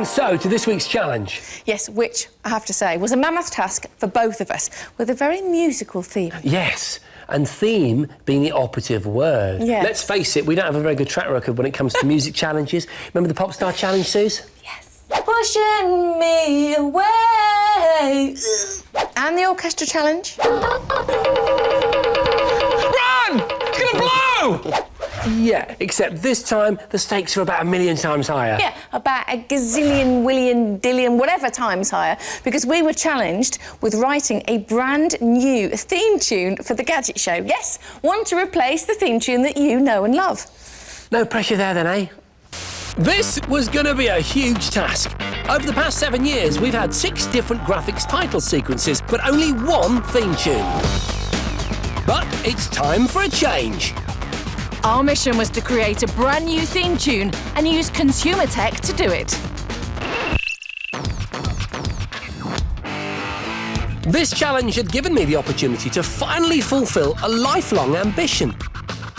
And so, to this week's challenge. Yes, which, I have to say, was a mammoth task for both of us, with a very musical theme. Yes, and theme being the operative word. Yes. Let's face it, we don't have a very good track record when it comes to music challenges. Remember the Pop Star Challenge, Suze? Yes. Pushing me away. And the Orchestra Challenge. Run! It's gonna blow! Yeah, except this time the stakes are about 1 million times higher. Yeah, about a gazillion, willion, dillion, whatever times higher, because we were challenged with writing a brand new theme tune for the Gadget Show. Yes, one to replace the theme tune that you know and love. No pressure there then, eh? This was going to be a huge task. Over the past 7 years, we've had 6 different graphics title sequences, but only one theme tune. But it's time for a change. Our mission was to create a brand new theme tune and use consumer tech to do it. This challenge had given me the opportunity to finally fulfil a lifelong ambition.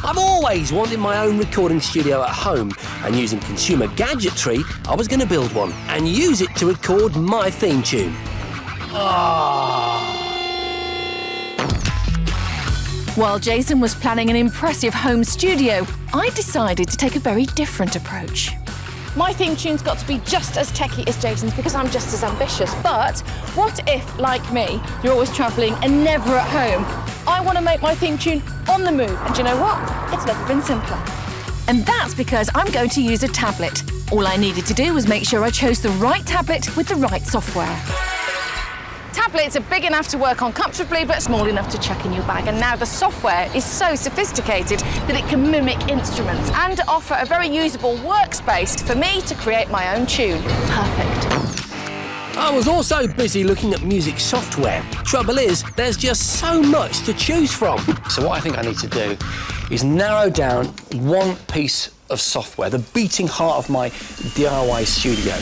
I've always wanted my own recording studio at home, and using consumer gadgetry, I was going to build one and use it to record my theme tune. While Jason was planning an impressive home studio, I decided to take a very different approach. My theme tune's got to be just as techie as Jason's because I'm just as ambitious. But what if, like me, you're always travelling and never at home? I want to make my theme tune on the move. And do you know what? It's never been simpler. And that's because I'm going to use a tablet. All I needed to do was make sure I chose the right tablet with the right software. Tablets are big enough to work on comfortably, but small enough to chuck in your bag. And now the software is so sophisticated that it can mimic instruments and offer a very usable workspace for me to create my own tune. Perfect. I was also busy looking at music software. Trouble is, there's just so much to choose from. So what I think I need to do is narrow down one piece of software, the beating heart of my DIY studio.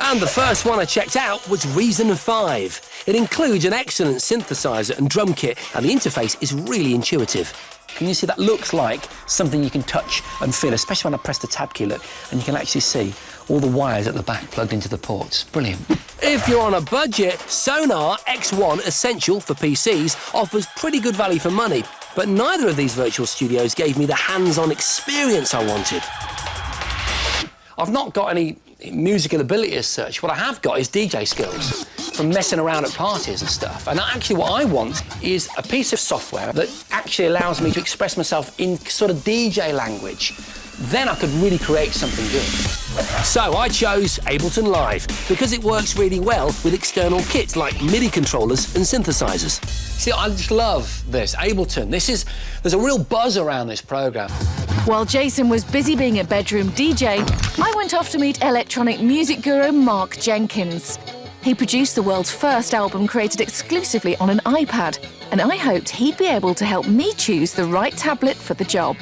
And the first one I checked out was Reason 5. It includes an excellent synthesizer and drum kit, and the interface is really intuitive. Can you see that looks like something you can touch and feel, especially when I press the tab key, look, and you can actually see all the wires at the back plugged into the ports. Brilliant. If you're on a budget, Sonar X1 Essential for PCs offers pretty good value for money, but neither of these virtual studios gave me the hands-on experience I wanted. I've not got any musical ability as such. What I have got is DJ skills from messing around at parties and stuff. And actually what I want is a piece of software that actually allows me to express myself in sort of DJ language. Then I could really create something good. So I chose Ableton Live because it works really well with external kits like MIDI controllers and synthesizers. See, I just love this, Ableton. There's a real buzz around this program. While Jason was busy being a bedroom DJ, I went off to meet electronic music guru Mark Jenkins. He produced the world's first album created exclusively on an iPad, and I hoped he'd be able to help me choose the right tablet for the job.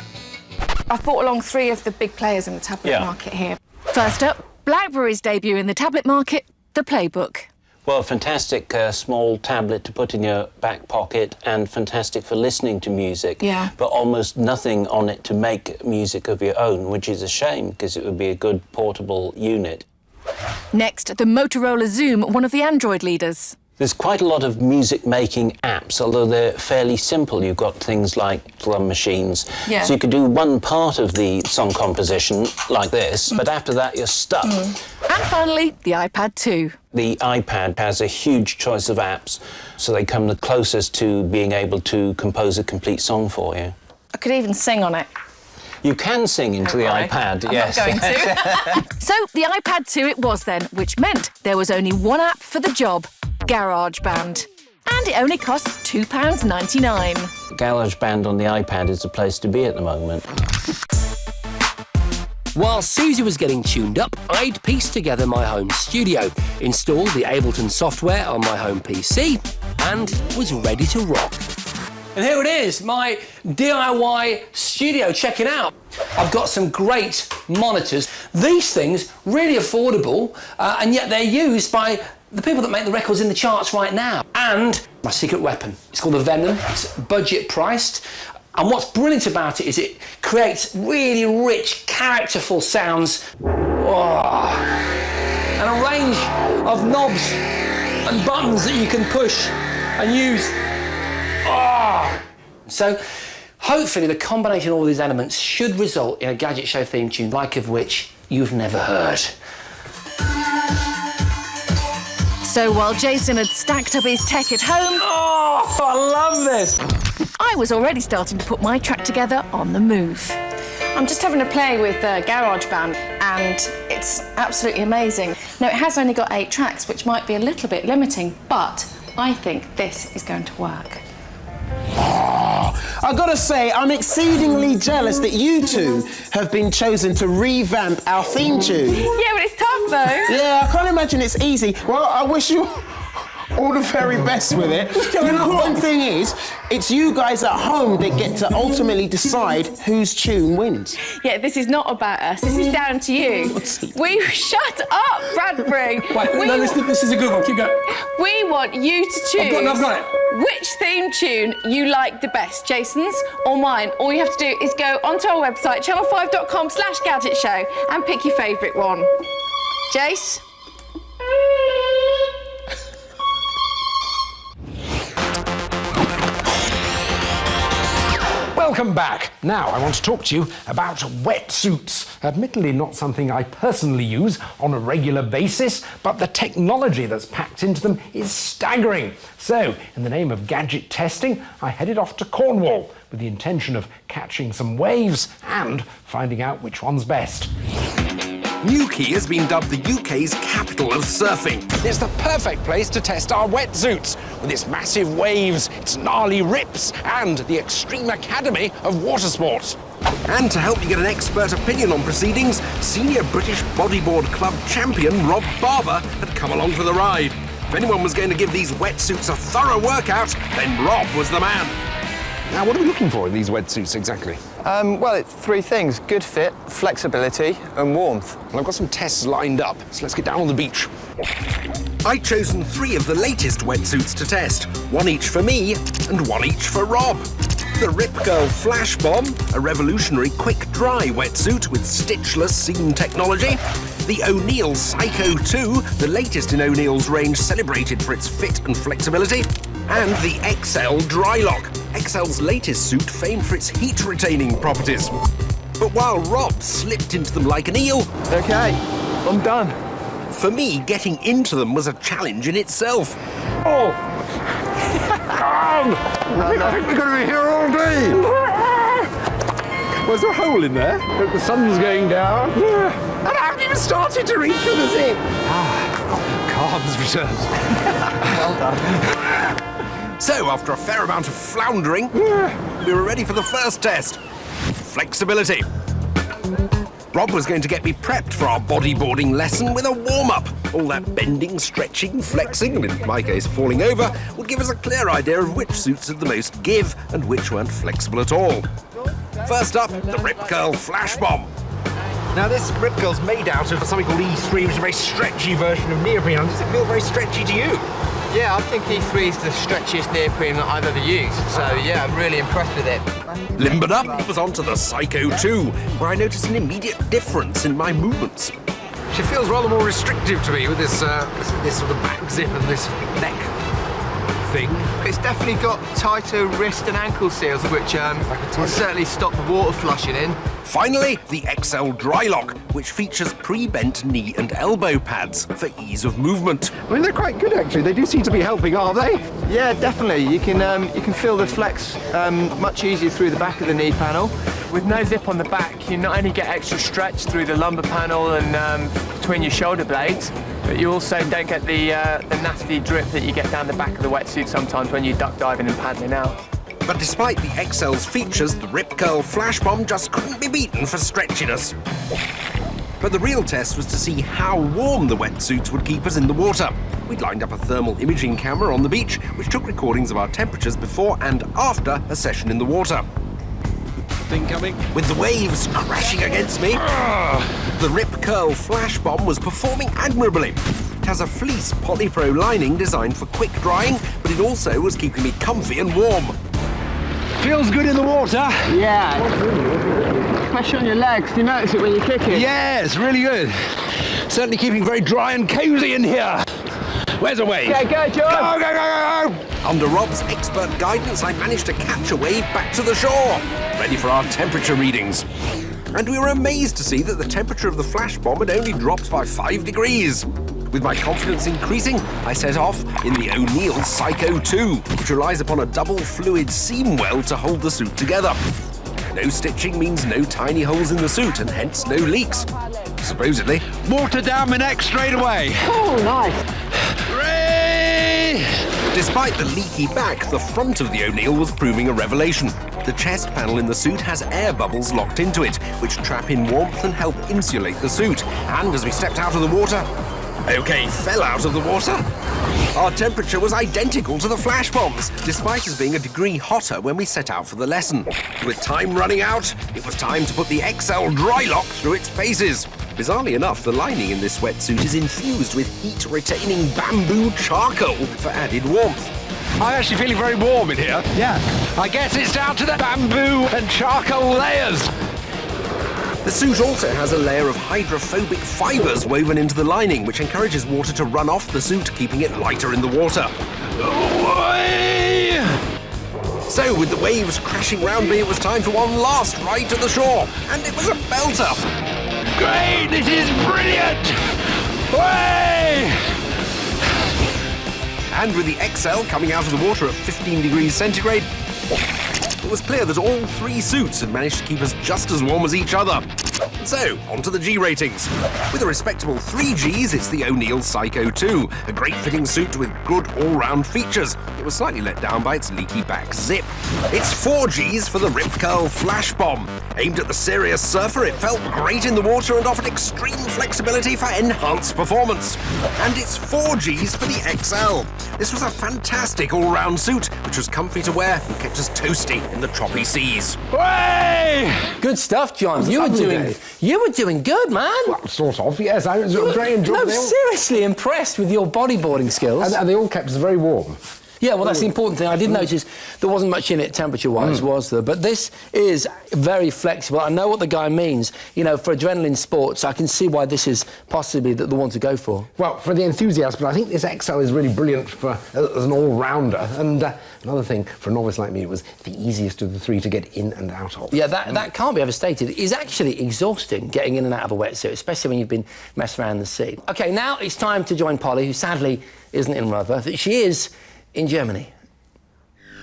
I've brought along 3 of the big players in the tablet market here. First up, BlackBerry's debut in the tablet market, the Playbook. Well, fantastic small tablet to put in your back pocket and fantastic for listening to music. Yeah. But almost nothing on it to make music of your own, which is a shame because it would be a good portable unit. Next, the Motorola Zoom, one of the Android leaders. There's quite a lot of music-making apps, although they're fairly simple. You've got things like drum machines. Yeah. So you could do one part of the song composition, like this, but after that you're stuck. And finally, the iPad 2. The iPad has a huge choice of apps, so they come the closest to being able to compose a complete song for you. I could even sing on it. You can sing into the iPad, yes. I'm not going to. So the iPad 2 it was then, which meant there was only one app for the job, GarageBand. And it only costs £2.99. GarageBand on the iPad is the place to be at the moment. While Susie was getting tuned up, I'd pieced together my home studio, installed the Ableton software on my home PC, and was ready to rock. And here it is, my DIY studio. Check it out. I've got some great monitors. These things, really affordable, and yet they're used by the people that make the records in the charts right now. And my secret weapon. It's called the Venom. It's budget priced. And what's brilliant about it is it creates really rich, characterful sounds. Oh. and a range of knobs and buttons that you can push and use. Oh! So, hopefully the combination of all these elements should result in a Gadget Show theme tune like of which you've never heard. So while Jason had stacked up his tech at home, Oh, I love this! I was already starting to put my track together on the move. I'm just having a play with GarageBand and it's absolutely amazing. Now, it has only got 8 tracks, which might be a little bit limiting, but I think this is going to work. I gotta say, I'm exceedingly jealous that you two have been chosen to revamp our theme tune. Yeah, but it's tough though. Yeah, I can't imagine it's easy. Well, I wish you all the very best with it. The important thing is, it's you guys at home that get to ultimately decide whose tune wins. Yeah, this is not about us. This is down to you. Shut up, Bradbury. Wait, no, this is a good one. Keep going. We want you to choose I've got it. which theme tune you like the best, Jason's or mine. All you have to do is go onto our website, channel5.com/Gadget Show, and pick your favourite one. Jace? Welcome back. Now I want to talk to you about wetsuits. Admittedly not something I personally use on a regular basis, but the technology that's packed into them is staggering. So, in the name of gadget testing, I headed off to Cornwall with the intention of catching some waves and finding out which one's best. Newquay has been dubbed the UK's capital of surfing. It's the perfect place to test our wetsuits, with its massive waves, its gnarly rips, and the extreme academy of water sports. And to help you get an expert opinion on proceedings, senior British bodyboard club champion Rob Barber had come along for the ride. If anyone was going to give these wetsuits a thorough workout, then Rob was the man. Now, what are we looking for in these wetsuits exactly? Well, it's 3 things: good fit, flexibility, and warmth. Well, I've got some tests lined up, so let's get down on the beach. I'd chosen 3 of the latest wetsuits to test, 1 each for me and 1 each for Rob. The Rip Curl Flash Bomb, a revolutionary quick-dry wetsuit with stitchless seam technology. The O'Neill Psycho 2, the latest in O'Neill's range, celebrated for its fit and flexibility. And the XL Drylock, XL's latest suit famed for its heat-retaining properties. But while Rob slipped into them like an eel, Okay, I'm done. for me, getting into them was a challenge in itself. Oh! I think we're going to be here all day! There's a hole in there. The sun's going down. And I haven't even started to reach for the zip. Carbs reserves. Well done. So, after a fair amount of floundering, we were ready for the first test. Flexibility. Rob was going to get me prepped for our bodyboarding lesson with a warm-up. All that bending, stretching, flexing, and in my case, falling over, would give us a clear idea of which suits had the most give and which weren't flexible at all. First up, the Rip Curl Flash Bomb. Now, this Rip Curl's made out of something called E3, which is a very stretchy version of neoprene. Does it feel very stretchy to you? Yeah, I think E3 is the stretchiest neoprene that I've ever used. So, yeah, I'm really impressed with it. Limbered up, it was onto the Psycho 2, where I noticed an immediate difference in my movements. She feels rather more restrictive to me with this sort of back zip and this neck thing. It's definitely got tighter wrist and ankle seals, which will certainly stop the water flushing in. Finally, the XL Drylock, which features pre-bent knee and elbow pads for ease of movement. I mean, they're quite good, actually. They do seem to be helping, are they? Yeah, definitely. You can feel the flex much easier through the back of the knee panel. With no zip on the back, you not only get extra stretch through the lumbar panel and between your shoulder blades, but you also don't get the nasty drip that you get down the back of the wetsuit sometimes when you're duck diving and paddling out. But despite the XL's features, the Rip Curl Flash Bomb just couldn't be beaten for stretchiness. But the real test was to see how warm the wetsuits would keep us in the water. We'd lined up a thermal imaging camera on the beach, which took recordings of our temperatures before and after a session in the water. Thing coming. With the waves crashing against me, the Rip Curl Flash Bomb was performing admirably. It has a fleece polypro lining designed for quick drying, but it also was keeping me comfy and warm. Feels good in the water. Yeah. Pressure on your legs. Do you notice it when you're kicking? Yeah, it's really good. Certainly keeping very dry and cosy in here. Where's a wave? Go, John! Go! Under Rob's expert guidance, I managed to catch a wave back to the shore, ready for our temperature readings. And we were amazed to see that the temperature of the flash bomb had only dropped by 5 degrees. With my confidence increasing, I set off in the O'Neill Psycho 2, which relies upon a double fluid seam weld to hold the suit together. No stitching means no tiny holes in the suit, and hence no leaks. Supposedly. Water down my neck straight away. Oh, nice. Hooray! Despite the leaky back, the front of the O'Neill was proving a revelation. The chest panel in the suit has air bubbles locked into it, which trap in warmth and help insulate the suit. And as we stepped out of the water, fell out of the water, our temperature was identical to the flash bombs, despite us being a degree hotter when we set out for the lesson. With time running out, it was time to put the XL dry lock through its paces. Bizarrely enough, the lining in this wetsuit is infused with heat-retaining bamboo charcoal for added warmth. I'm actually feeling very warm in here. Yeah. I guess it's down to the bamboo and charcoal layers. The suit also has a layer of hydrophobic fibres woven into the lining, which encourages water to run off the suit, keeping it lighter in the water. Away! So, with the waves crashing round me, it was time for one last ride to the shore, and it was a belter. Great! This is brilliant! Way! And with the XL coming out of the water at 15 degrees centigrade, it was clear that all 3 suits had managed to keep us just as warm as each other. So, on to the G ratings. With a respectable 3 Gs, it's the O'Neill Psycho 2, a great-fitting suit with good all-round features. It was slightly let down by its leaky back zip. It's 4 Gs for the Rip Curl Flash Bomb. Aimed at the serious surfer, it felt great in the water and offered extreme flexibility for enhanced performance. And it's 4 Gs for the XL. This was a fantastic all-round suit, which was comfy to wear and kept us toasty in the choppy seas. Way! Good stuff, John. You were doing good, man. Well, sort of, yes. I was very enjoyable. No, seriously impressed with your bodyboarding skills. And they all kept us very warm. Yeah, well, that's the important thing. I did notice there wasn't much in it temperature-wise, was there? But this is very flexible. I know what the guy means. You know, for adrenaline sports, I can see why this is possibly the one to go for. Well, for the enthusiast, but I think this XL is really brilliant as an all-rounder. And another thing, for a novice like me, it was the easiest of the 3 to get in and out of. Yeah, that can't be overstated. It's actually exhausting getting in and out of a wetsuit, especially when you've been messing around the sea. OK, now it's time to join Polly, who sadly isn't in Rotherham. She is in Germany.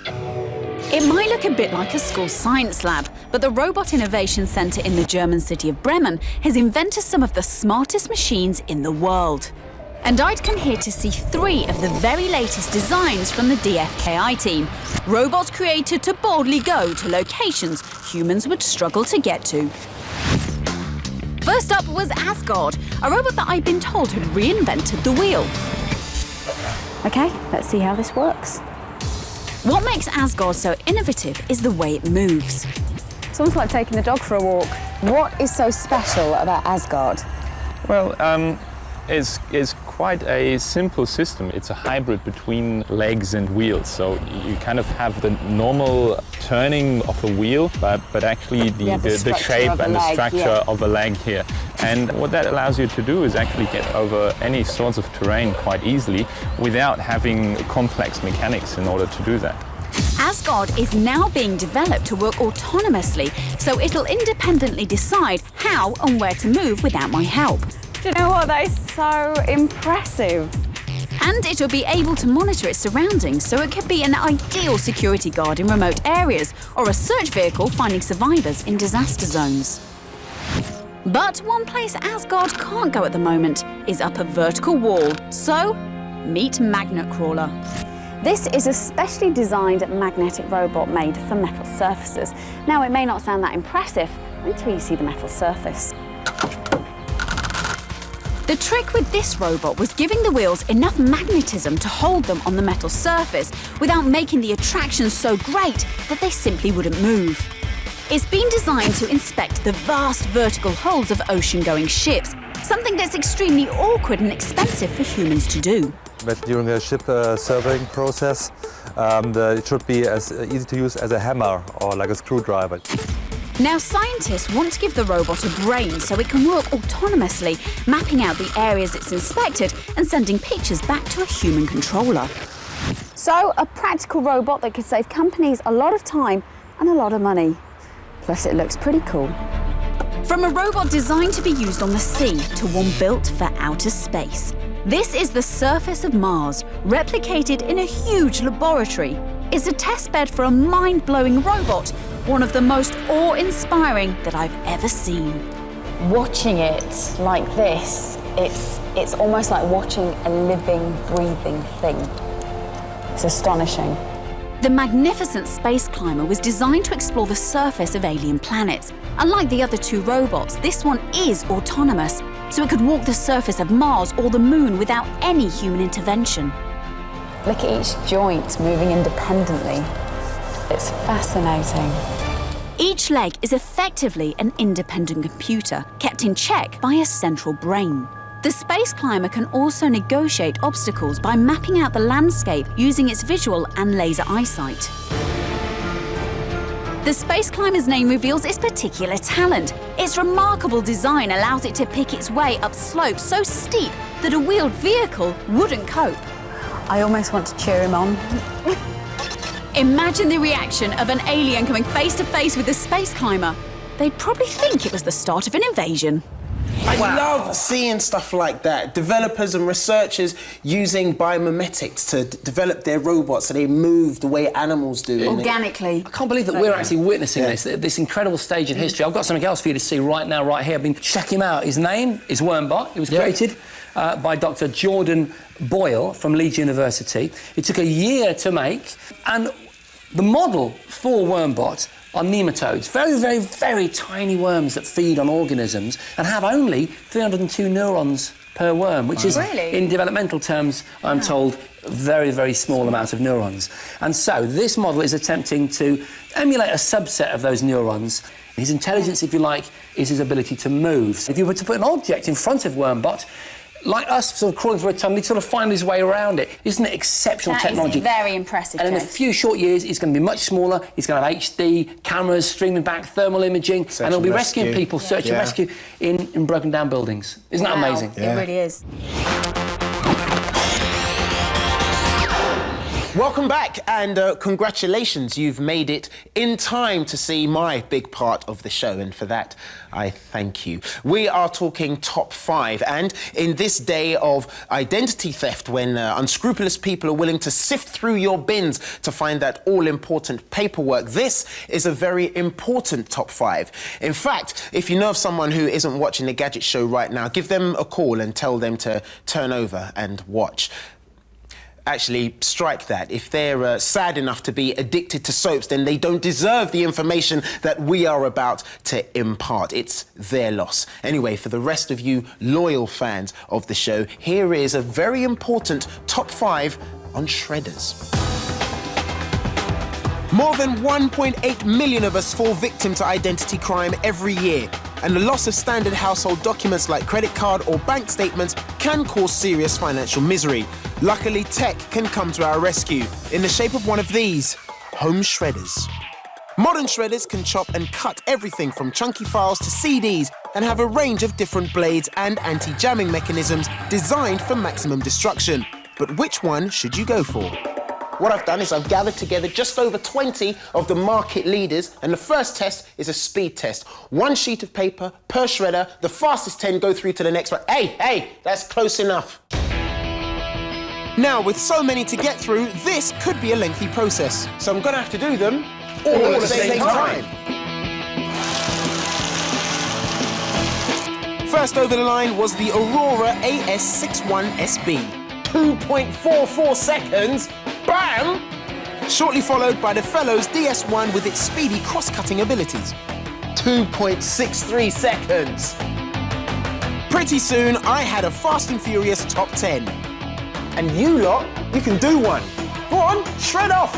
It might look a bit like a school science lab, but the Robot Innovation Centre in the German city of Bremen has invented some of the smartest machines in the world. And I'd come here to see 3 of the very latest designs from the DFKI team. Robots created to boldly go to locations humans would struggle to get to. First up was Asgard, a robot that I'd been told had reinvented the wheel. OK, let's see how this works. What makes Asgard so innovative is the way it moves. It's almost like taking the dog for a walk. What is so special about Asgard? Well, it's quite a simple system. It's a hybrid between legs and wheels. So you kind of have the normal turning of a wheel, but actually the shape and the structure of a leg here. And what that allows you to do is actually get over any sorts of terrain quite easily without having complex mechanics in order to do that. Asgard is now being developed to work autonomously, so it'll independently decide how and where to move without my help. Do you know what? That is so impressive. And it'll be able to monitor its surroundings, so it could be an ideal security guard in remote areas or a search vehicle finding survivors in disaster zones. But one place Asgard can't go at the moment is up a vertical wall, so meet Magnet Crawler. This is a specially designed magnetic robot made for metal surfaces. Now, it may not sound that impressive until you see the metal surface. The trick with this robot was giving the wheels enough magnetism to hold them on the metal surface without making the attraction so great that they simply wouldn't move. It's been designed to inspect the vast vertical hulls of ocean-going ships, something that's extremely awkward and expensive for humans to do. But during the ship surveying process, it should be as easy to use as a hammer or like a screwdriver. Now, scientists want to give the robot a brain so it can work autonomously, mapping out the areas it's inspected and sending pictures back to a human controller. So, a practical robot that could save companies a lot of time and a lot of money. Plus, it looks pretty cool. From a robot designed to be used on the sea to one built for outer space. This is the surface of Mars, replicated in a huge laboratory. It's a testbed for a mind-blowing robot, one of the most awe-inspiring that I've ever seen. Watching it like this, it's almost like watching a living, breathing thing. It's astonishing. The magnificent space climber was designed to explore the surface of alien planets. Unlike the other two robots, this one is autonomous, so it could walk the surface of Mars or the Moon without any human intervention. Look at each joint moving independently. It's fascinating. Each leg is effectively an independent computer, kept in check by a central brain. The space climber can also negotiate obstacles by mapping out the landscape using its visual and laser eyesight. The space climber's name reveals its particular talent. Its remarkable design allows it to pick its way up slopes so steep that a wheeled vehicle wouldn't cope. I almost want to cheer him on. Imagine the reaction of an alien coming face to face with the space climber. They'd probably think it was the start of an invasion. I love seeing stuff like that. Developers and researchers using biomimetics to develop their robots so they move the way animals do. Organically. I can't believe that we're actually witnessing this incredible stage in history. I've got something else for you to see right now, right here. I mean, check him out. His name is Wormbot. It was created by Dr. Jordan Boyle from Leeds University. It took a year to make, and the model for Wormbot are nematodes, very, very, very tiny worms that feed on organisms and have only 302 neurons per worm, which is, in developmental terms, I'm told, very, very small amount of neurons. And so this model is attempting to emulate a subset of those neurons. His intelligence, if you like, is his ability to move. If you were to put an object in front of Wormbot, like us sort of crawling through a tunnel, he'd sort of find his way around it. Isn't it exceptional technology? That is very impressive, And in a few short years, he's going to be much smaller. He's going to have HD, cameras streaming back, thermal imaging, and he'll be rescuing people, search and rescue in broken down buildings. Isn't that amazing? It really is. Welcome back, and congratulations, you've made it in time to see my big part of the show, and for that, I thank you. We are talking top 5, and in this day of identity theft, when unscrupulous people are willing to sift through your bins to find that all-important paperwork, this is a very important top 5. In fact, if you know of someone who isn't watching the Gadget Show right now, give them a call and tell them to turn over and watch. Actually, strike that. If they're sad enough to be addicted to soaps, then they don't deserve the information that we are about to impart. It's their loss. Anyway, for the rest of you loyal fans of the show, here is a very important top 5 on shredders. More than 1.8 million of us fall victim to identity crime every year, and the loss of standard household documents like credit card or bank statements can cause serious financial misery. Luckily, tech can come to our rescue in the shape of one of these home shredders. Modern shredders can chop and cut everything from chunky files to CDs and have a range of different blades and anti-jamming mechanisms designed for maximum destruction. But which one should you go for? What I've done is I've gathered together just over 20 of the market leaders, and the first test is a speed test. 1 sheet of paper per shredder, the fastest 10 go through to the next one. Hey, that's close enough. Now, with so many to get through, this could be a lengthy process. So I'm gonna have to do them all at the same time. First over the line was the Aurora AS61 SB. 2.44 seconds. Bam! Shortly followed by the Fellows DS1 with its speedy cross-cutting abilities. 2.63 seconds. Pretty soon, I had a Fast and Furious top 10. And you lot, you can do one. Go on, shred off.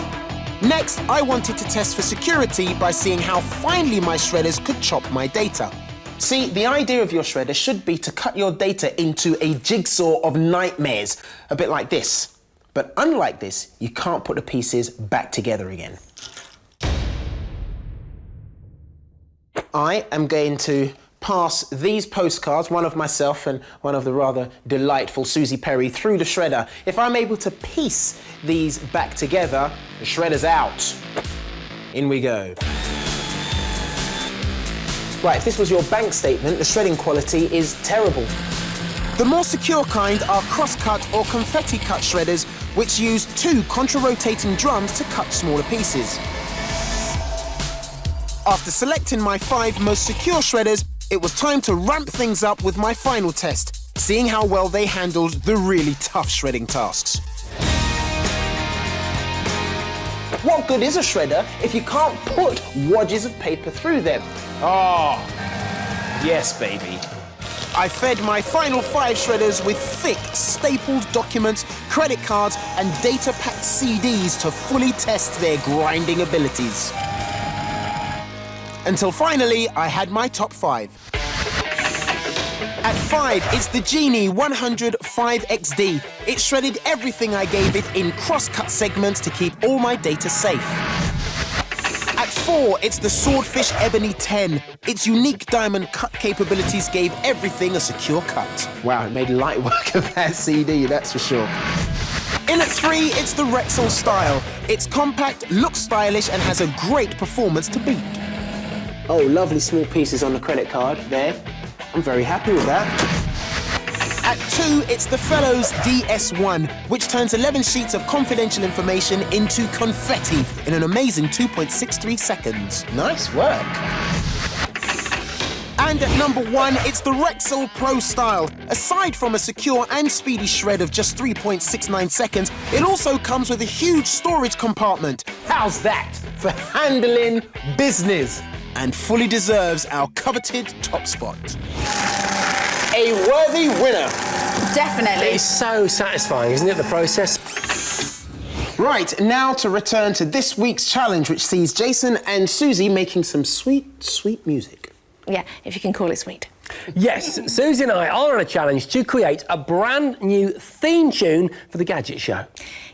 Next, I wanted to test for security by seeing how finely my shredders could chop my data. See, the idea of your shredder should be to cut your data into a jigsaw of nightmares, a bit like this. But unlike this, you can't put the pieces back together again. I am going to pass these postcards, one of myself and one of the rather delightful Suzi Perry, through the shredder. If I'm able to piece these back together, the shredder's out. In we go. Right, if this was your bank statement, the shredding quality is terrible. The more secure kind are cross-cut or confetti-cut shredders, which use 2 contra-rotating drums to cut smaller pieces. After selecting my 5 most secure shredders, it was time to ramp things up with my final test, seeing how well they handled the really tough shredding tasks. What good is a shredder if you can't put wadges of paper through them? Oh, yes, baby. I fed my final 5 shredders with thick, stapled documents, credit cards, and data-packed CDs to fully test their grinding abilities. Until finally, I had my top 5. At 5, it's the Genie 100 5XD. It shredded everything I gave it in cross-cut segments to keep all my data safe. At 4, it's the Swordfish Ebony 10. Its unique diamond cut capabilities gave everything a secure cut. Wow, it made light work of that CD, that's for sure. In at 3, it's the Rexel Style. It's compact, looks stylish, and has a great performance to boot. Oh, lovely small pieces on the credit card there. I'm very happy with that. At 2, it's the Fellows DS1, which turns 11 sheets of confidential information into confetti in an amazing 2.63 seconds. Nice work. And at number 1, it's the Rexel Pro Style. Aside from a secure and speedy shred of just 3.69 seconds, it also comes with a huge storage compartment. How's that for handling business? And fully deserves our coveted top spot. A worthy winner. Definitely. It's so satisfying, isn't it, the process? Right, now to return to this week's challenge, which sees Jason and Suzi making some sweet, sweet music. Yeah, if you can call it sweet. Yes, Suzi and I are on a challenge to create a brand new theme tune for the Gadget Show.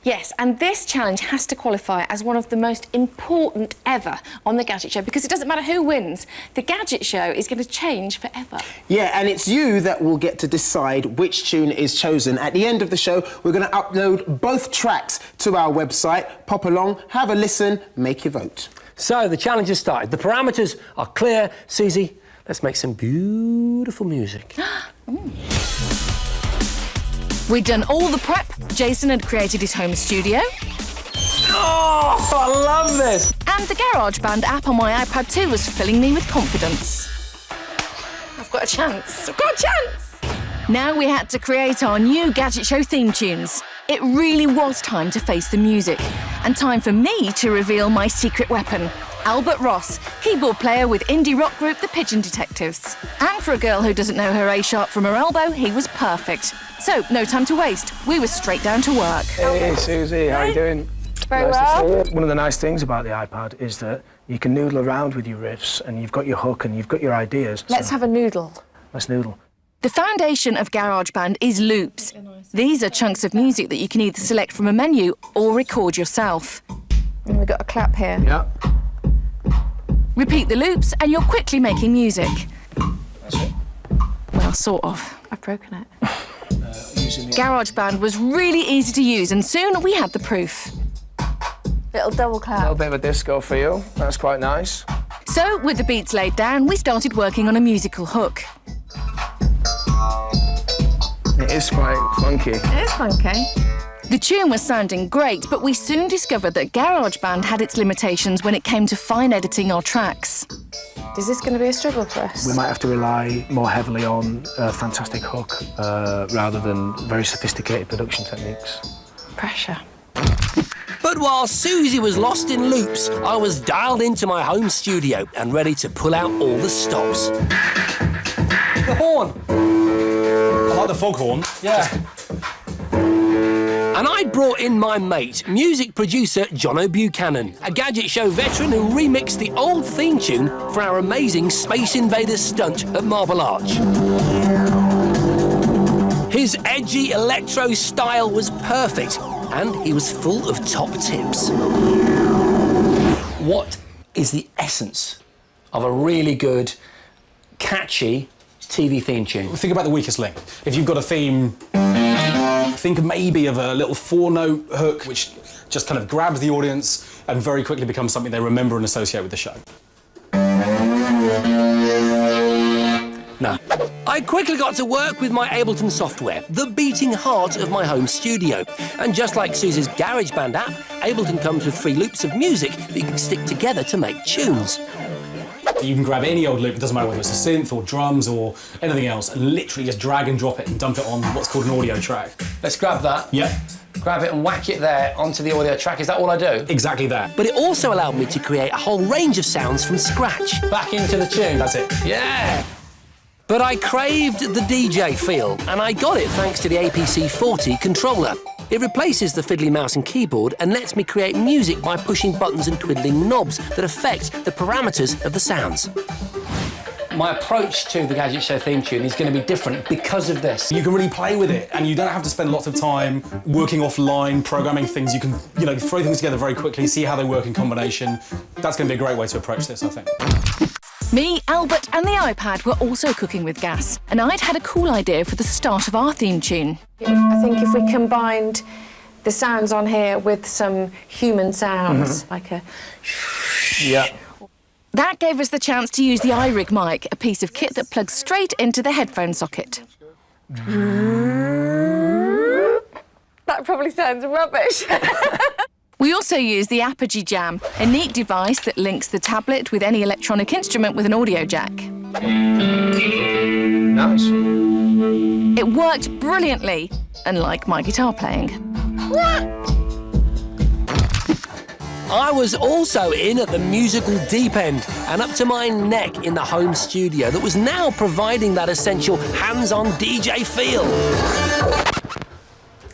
Yes, and this challenge has to qualify as one of the most important ever on the Gadget Show, because it doesn't matter who wins, the Gadget Show is going to change forever. Yeah, and it's you that will get to decide which tune is chosen. At the end of the show, we're going to upload both tracks to our website. Pop along, have a listen, make your vote. So the challenge has started. The parameters are clear. Suzi, let's make some beautiful music. We'd done all the prep. Jason had created his home studio. Oh, I love this. And the GarageBand app on my iPad 2 was filling me with confidence. I've got a chance. I've got a chance. Now we had to create our new Gadget Show theme tunes. It really was time to face the music, and time for me to reveal my secret weapon. Albert Ross, keyboard player with indie rock group The Pigeon Detectives. And for a girl who doesn't know her A-sharp from her elbow, he was perfect. So, no time to waste. We were straight down to work. Hey, Suzi, how you doing? Very well. One of the nice things about the iPad is that you can noodle around with your riffs, and you've got your hook and you've got your ideas. Let's have a noodle. Let's noodle. The foundation of GarageBand is loops. These are chunks of music that you can either select from a menu or record yourself. And we've got a clap here. Yeah. Repeat the loops and you're quickly making music. That's it. Well, sort of. I've broken it. GarageBand was really easy to use, and soon we had the proof. Little double A clap. little bit of a disco feel. That's quite nice. So, with the beats laid down, we started working on a musical hook. It is quite funky. It is funky. The tune was sounding great, but we soon discovered that GarageBand had its limitations when it came to fine editing our tracks. Is this going to be a struggle for us? We might have to rely more heavily on a fantastic hook rather than very sophisticated production techniques. Pressure. But while Suzi was lost in loops, I was dialed into my home studio and ready to pull out all the stops. The horn. I like the foghorn. Yeah. And I brought in my mate, music producer Jono Buchanan, a Gadget Show veteran who remixed the old theme tune for our amazing Space Invaders stunt at Marble Arch. His edgy electro style was perfect, and he was full of top tips. What is the essence of a really good, catchy TV theme tune. Think about the weakest link. If you've got a theme, think maybe of a little 4-note hook which just kind of grabs the audience and very quickly becomes something they remember and associate with the show. No. I quickly got to work with my Ableton software, the beating heart of my home studio. And just like Suzi's GarageBand app, Ableton comes with free loops of music that you can stick together to make tunes. You can grab any old loop, it doesn't matter whether it's a synth or drums or anything else, and literally just drag and drop it and dump it on what's called an audio track. Let's grab that. Yeah. Grab it and whack it there onto the audio track. Is that all I do? Exactly that. But it also allowed me to create a whole range of sounds from scratch. Back into the tune. That's it. Yeah. But I craved the DJ feel, and I got it thanks to the APC40 controller. It replaces the fiddly mouse and keyboard and lets me create music by pushing buttons and twiddling knobs that affect the parameters of the sounds. My approach to the Gadget Show theme tune is going to be different because of this. You can really play with it, and you don't have to spend lots of time working offline, programming things. You can, throw things together very quickly, see how they work in combination. That's going to be a great way to approach this, I think. Me, Albert and the iPad were also cooking with gas, and I'd had a cool idea for the start of our theme tune. I think if we combined the sounds on here with some human sounds, like a... Yeah. That gave us the chance to use the iRig mic, a piece of kit that plugs straight into the headphone socket. That probably sounds rubbish. We also use the Apogee Jam, a neat device that links the tablet with any electronic instrument with an audio jack. Nice. It worked brilliantly, unlike my guitar playing. I was also in at the musical deep end and up to my neck in the home studio that was now providing that essential hands-on DJ feel.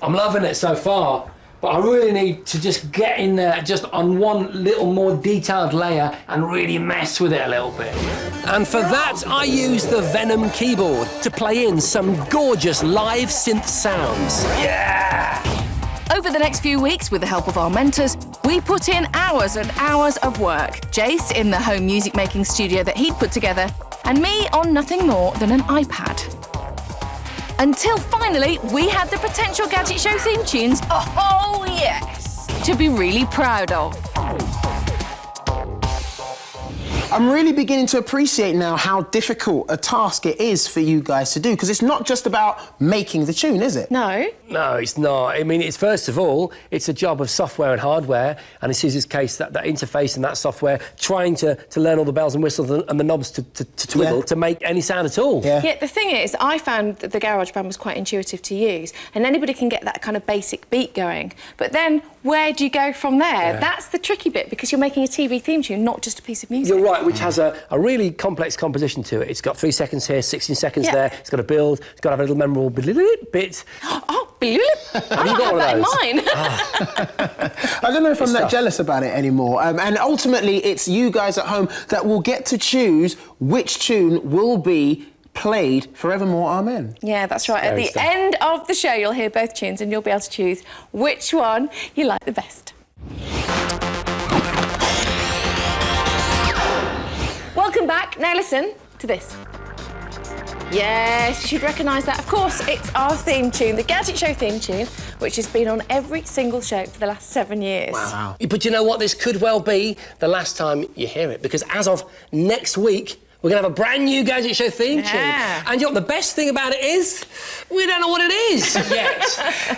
I'm loving it so far, but I really need to just get in there just on one little more detailed layer and really mess with it a little bit. And for that, I used the Venom keyboard to play in some gorgeous live synth sounds. Yeah! Over the next few weeks, with the help of our mentors, we put in hours and hours of work. Jace in the home music-making studio that he'd put together, and me on nothing more than an iPad. Until finally, we had the potential Gadget Show theme tunes, Oh, yes! to be really proud of. I'm really beginning to appreciate now how difficult a task it is for you guys to do, because it's not just about making the tune, is it? No. No, it's not. I mean, it's first of all, it's a job of software and hardware, and in Suzi's case, that interface and that software, trying to learn all the bells and whistles and the knobs to twiddle to make any sound at all. Yeah, the thing is, I found that the GarageBand was quite intuitive to use, and anybody can get that kind of basic beat going. But then, where do you go from there? Yeah. That's the tricky bit, because you're making a TV theme tune, not just a piece of music. You're right, which has a really complex composition to it. It's got 3 seconds here, 16 seconds there. It's got a build. It's got to have a little memorable bit. Oh, I might have that in mine. I don't know if I'm that jealous about it anymore. And ultimately, it's you guys at home that will get to choose which tune will be played forevermore, amen. Yeah, that's right. At the end of the show, you'll hear both tunes and you'll be able to choose which one you like the best. Welcome back. Now listen to this. Yes, you should recognise that. Of course, it's our theme tune, the Gadget Show theme tune, which has been on every single show for the last 7 years. Wow. But you know what? This could well be the last time you hear it, because as of next week, we're going to have a brand new Gadget Show theme tune. And you know what the best thing about it is? We don't know what it is yet.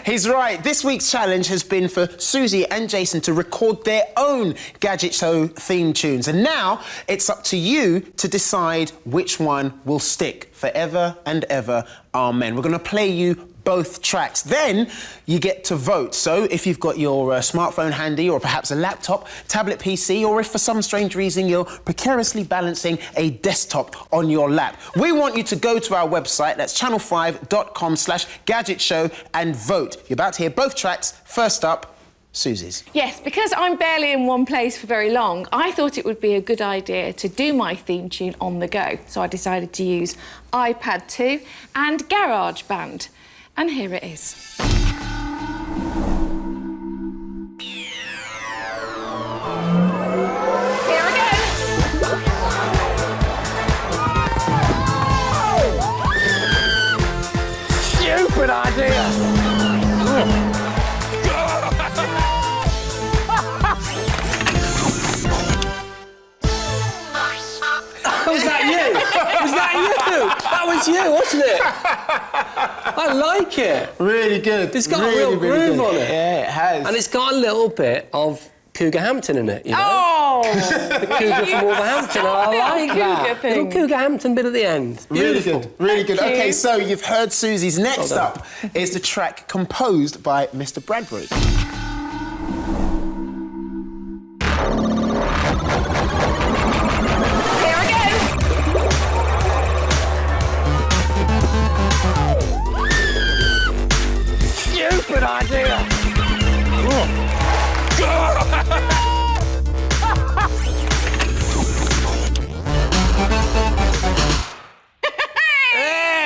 He's right. This week's challenge has been for Suzi and Jason to record their own Gadget Show theme tunes. And now it's up to you to decide which one will stick forever and ever. Amen. We're going to play you both tracks. Then you get to vote. So if you've got your smartphone handy, or perhaps a laptop, tablet PC, or if for some strange reason you're precariously balancing a desktop on your lap, we want you to go to our website, that's channel5.com/gadgetshow, and vote. You're about to hear both tracks. First up, Suzi's. Yes, because I'm barely in one place for very long, I thought it would be a good idea to do my theme tune on the go. So I decided to use iPad 2 and GarageBand. And here it is. Here we go. Stupid idea! Was that you? Was that you? That was you, wasn't it? I like it. Really good. It's got a real groove on it. Yeah, it has. And it's got a little bit of Cougar Hampton in it, you know? Oh! The Cougar from Wolverhampton. I like that. Little Cougar Hampton bit at the end. Beautiful. Really good. Really good. Thank you. Okay, so you've heard Suzi's. Next up is the track composed by Mr. Bradbury. Stupid idea!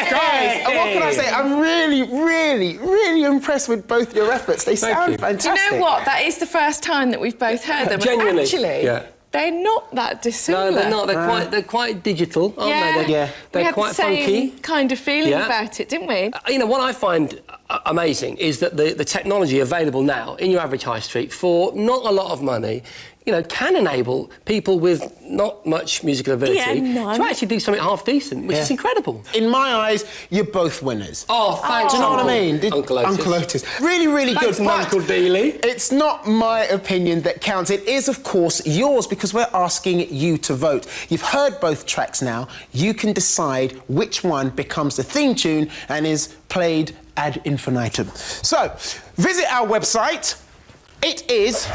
Guys, and what can I say? I'm really impressed with both your efforts. They sound fantastic. Do you know what? That is the first time that we've both heard them. Genuinely. Actually, they're not that dissimilar. No, they're not. They're quite digital, aren't they? They're quite we had the same funky. kind of feeling about it, didn't we? You know, what I find amazing is that the technology available now in your average high street for not a lot of money, you know, can enable people with not much musical ability to actually do something half decent, which is incredible. In my eyes, you're both winners. Oh, thanks, Do you know what I mean? Uncle Otis. Uncle Otis. Really Thanks, good. Uncle Dealey. It's not my opinion that counts. It is, of course, yours, because we're asking you to vote. You've heard both tracks now. You can decide which one becomes the theme tune and is played ad infinitum. So, visit our website. It is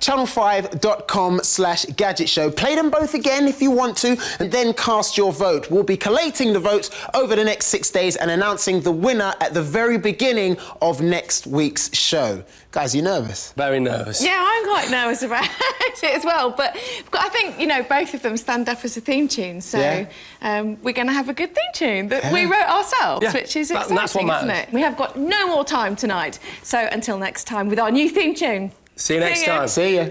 channel5.com/Gadget Show. Play them both again if you want to, and then cast your vote. We'll be collating the votes over the next 6 days and announcing the winner at the very beginning of next week's show. Guys, you nervous? Very nervous. Yeah, I'm quite nervous about it as well, but I think, you know, both of them stand up as a theme tune, so we're going to have a good theme tune that we wrote ourselves, which is exciting, that's what matters. isn't it? We have got no more time tonight, so until next time with our new theme tune. See you next time. See ya.